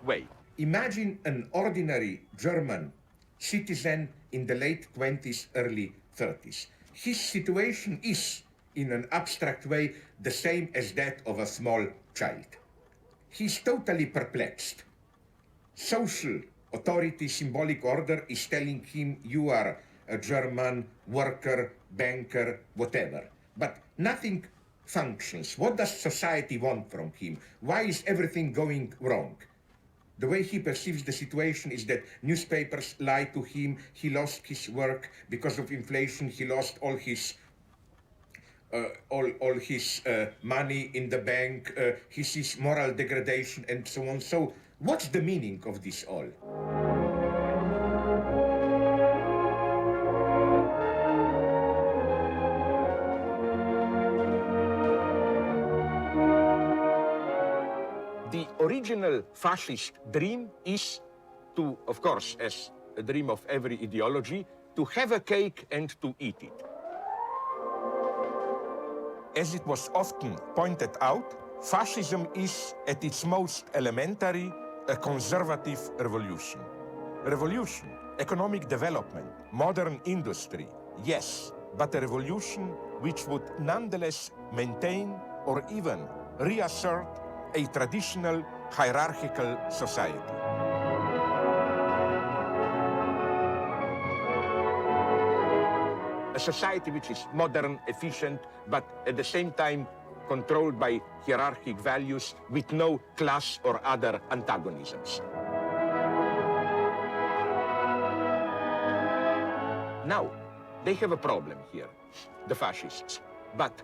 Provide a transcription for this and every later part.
way. Imagine an ordinary German citizen in the late 20s, early 30s. His situation is, in an abstract way, the same as that of a small child. He's totally perplexed. Social authority, symbolic order is telling him you are a German worker, banker, whatever. But nothing functions. What does society want from him? Why is everything going wrong? The way he perceives the situation is that newspapers lie to him. He lost his work because of inflation. He lost all his money in the bank. He sees moral degradation and so on. So what's the meaning of this all? The original fascist dream is to, of course, as a dream of every ideology, to have a cake and to eat it. As it was often pointed out, fascism is, at its most elementary, a conservative revolution. Revolution, economic development, modern industry, yes, but a revolution which would nonetheless maintain or even reassert a traditional hierarchical society. A society which is modern, efficient, but at the same time controlled by hierarchic values with no class or other antagonisms. Now, they have a problem here, the fascists. But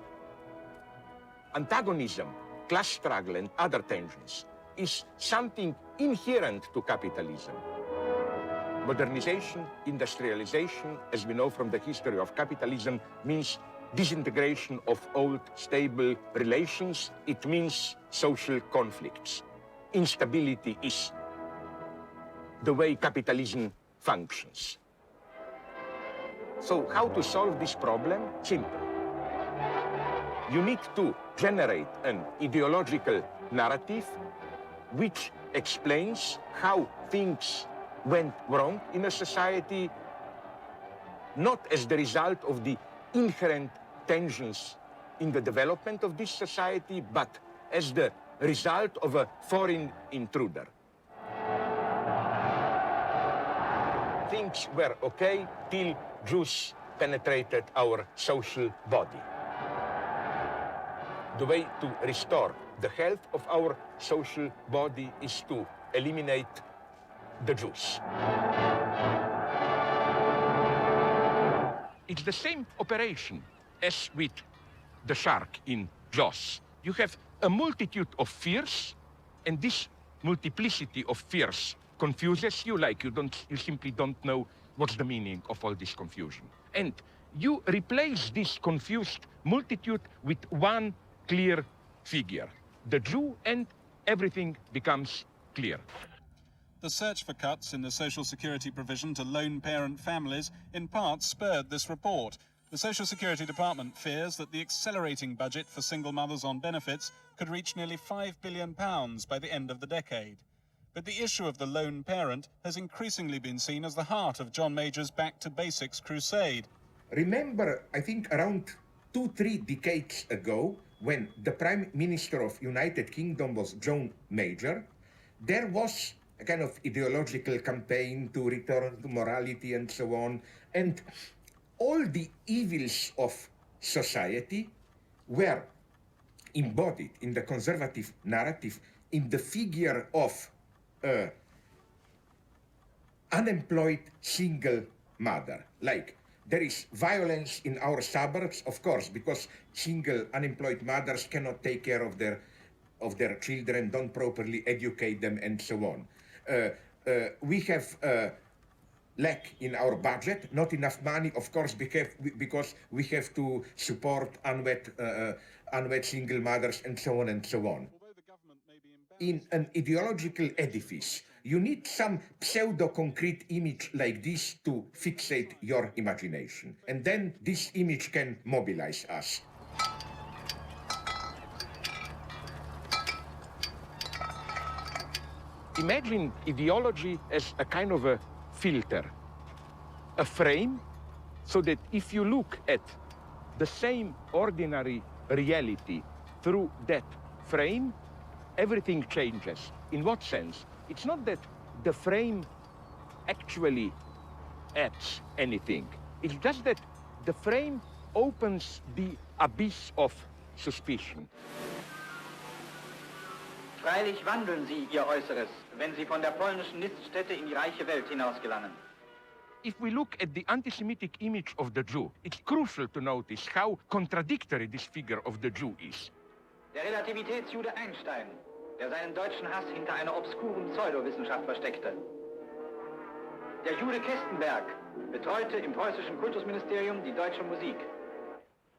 antagonism, class struggle, and other tensions is something inherent to capitalism. Modernization, industrialization, as we know from the history of capitalism, means disintegration of old, stable relations. It means social conflicts. Instability is the way capitalism functions. So how to solve this problem? Simple. You need to generate an ideological narrative which explains how things went wrong in a society, not as the result of the inherent tensions in the development of this society, but as the result of a foreign intruder. Things were okay till Jews penetrated our social body. The way to restore the health of our social body is to eliminate the Jews. It's the same operation as with the shark in Jaws. You have a multitude of fears, and this multiplicity of fears confuses you, like you simply don't know what's the meaning of all this confusion. And you replace this confused multitude with one clear figure, the Jew, and everything becomes clear. The search for cuts in the social security provision to lone parent families in part spurred this report. The Social Security Department fears that the accelerating budget for single mothers on benefits could reach nearly £5 billion by the end of the decade. But the issue of the lone parent has increasingly been seen as the heart of John Major's Back to Basics crusade. Remember, I think around 2-3 decades ago, when the Prime Minister of United Kingdom was John Major, there was a kind of ideological campaign to return to morality and so on. And all the evils of society were embodied in the conservative narrative in the figure of unemployed single mother. Like, there is violence in our suburbs, of course, because single unemployed mothers cannot take care of their children, don't properly educate them, and so on. We have lack in our budget, not enough money, of course, because we have to support unwed single mothers, and so on and so on. In an ideological edifice, you need some pseudo-concrete image like this to fixate your imagination. And then this image can mobilize us. Imagine ideology as a kind of a filter, a frame, so that if you look at the same ordinary reality through that frame, everything changes. In what sense? It's not that the frame actually adds anything. It's just that the frame opens the abyss of suspicion. Freilich wandeln sie ihr Äußeres, wenn sie von der polnischen Niststätte in die reiche Welt hinausgelangen. If we look at the anti-Semitic image of the Jew, it's crucial to notice how contradictory this figure of the Jew is. Der Relativitätsjude Einstein, der seinen deutschen Hass hinter einer obskuren Pseudowissenschaft versteckte. Der Jude Kestenberg betreute im preußischen Kultusministerium die deutsche Musik.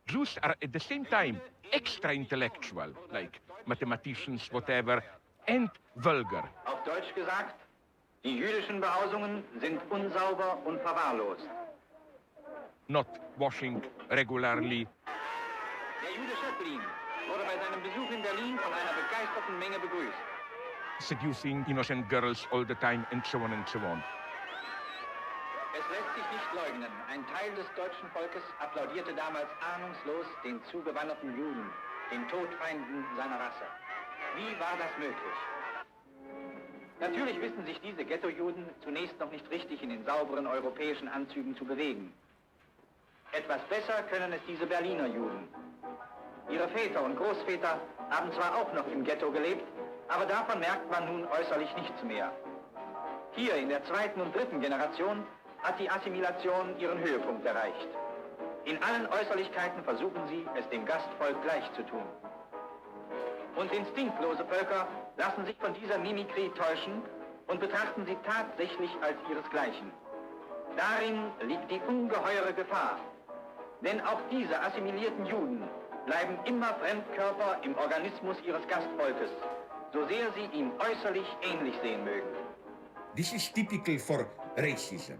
Jews are at the same time extra-intellectual, like mathematicians, whatever, and vulgar. Auf Deutsch gesagt, die jüdischen Behausungen sind unsauber und verwahrlost. Not washing regularly, Der Jude Schöpflin wurde bei seinem Besuch in Berlin von einer begeisterten Menge begrüßt. seducing innocent girls all the time, and so on and so on. Es lässt sich nicht leugnen, ein Teil des deutschen Volkes applaudierte damals ahnungslos den zugewanderten Juden, den Todfeinden seiner Rasse. Wie war das möglich? Natürlich wissen sich diese Ghetto-Juden zunächst noch nicht richtig in den sauberen europäischen Anzügen zu bewegen. Etwas besser können es diese Berliner Juden. Ihre Väter und Großväter haben zwar auch noch im Ghetto gelebt, aber davon merkt man nun äußerlich nichts mehr. Hier in der zweiten und dritten Generation hat die Assimilation ihren Höhepunkt erreicht. In allen Äußerlichkeiten versuchen sie, es dem Gastvolk gleich zu tun. Und instinktlose Völker lassen sich von dieser Mimikrie täuschen und betrachten sie tatsächlich als ihresgleichen. Darin liegt die ungeheure Gefahr. Denn auch diese assimilierten Juden bleiben immer Fremdkörper im Organismus ihres Gastvolkes, so sehr sie ihm äußerlich ähnlich sehen mögen. This is typical for racism.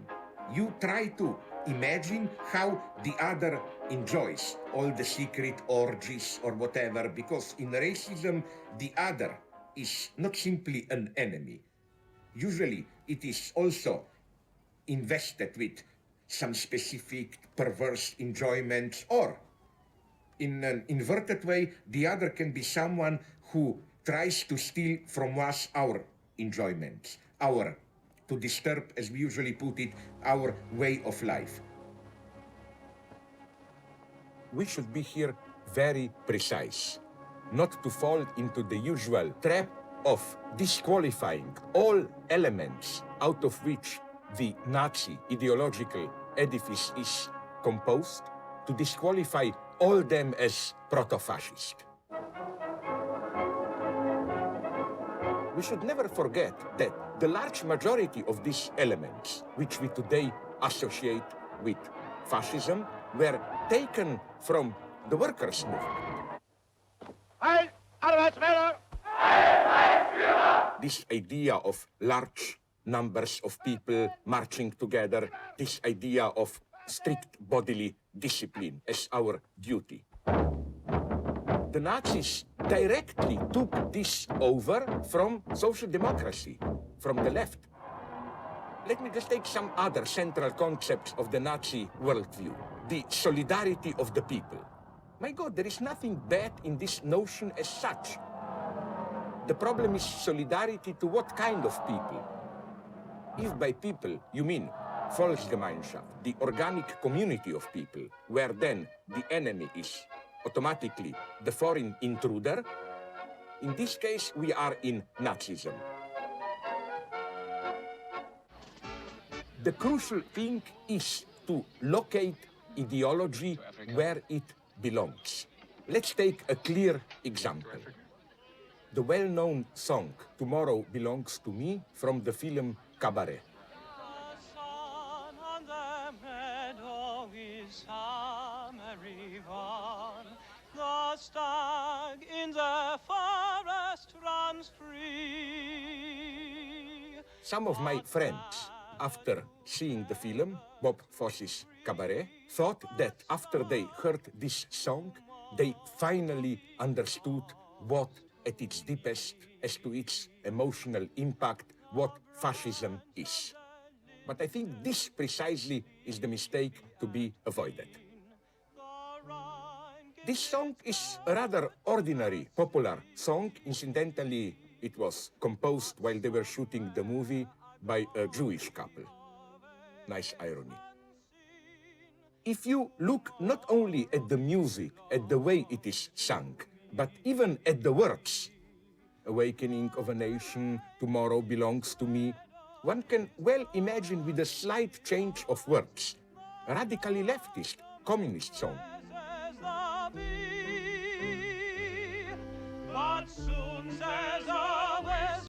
You try to imagine how the other enjoys all the secret orgies or whatever, because in racism, the other is not simply an enemy. Usually, it is also invested with some specific perverse enjoyments, or in an inverted way, the other can be someone who tries to steal from us our enjoyments, to disturb, as we usually put it, our way of life. We should be here very precise, not to fall into the usual trap of disqualifying all elements out of which the Nazi ideological edifice is composed, to disqualify all them as proto-fascist. We should never forget that the large majority of these elements, which we today associate with fascism, were taken from the workers' movement. Heil, Arbeitsmänner! This idea of large numbers of people marching together, this idea of strict bodily discipline as our duty. The Nazis directly took this over from social democracy, from the left. Let me just take some other central concepts of the Nazi worldview. The solidarity of the people. My God, there is nothing bad in this notion as such. The problem is solidarity to what kind of people? If by people you mean Volksgemeinschaft, the organic community of people, where then the enemy is automatically the foreign intruder, in this case we are in Nazism. The crucial thing is to locate ideology where it belongs. Let's take a clear example. The well-known song, Tomorrow Belongs to Me, from the film Cabaret. The sun on the meadow is summery warm. The stag in the forest runs free. Some of my friends, after seeing the film, Bob Fosse's Cabaret, thought that after they heard this song, they finally understood what at its deepest as to its emotional impact what fascism is. But I think this precisely is the mistake to be avoided. This song is a rather ordinary, popular song. Incidentally, it was composed while they were shooting the movie by a Jewish couple. Nice irony. If you look not only at the music, at the way it is sung, but even at the words, Awakening of a Nation, Tomorrow Belongs to Me, one can well imagine with a slight change of words, a radically leftist, communist song. But soon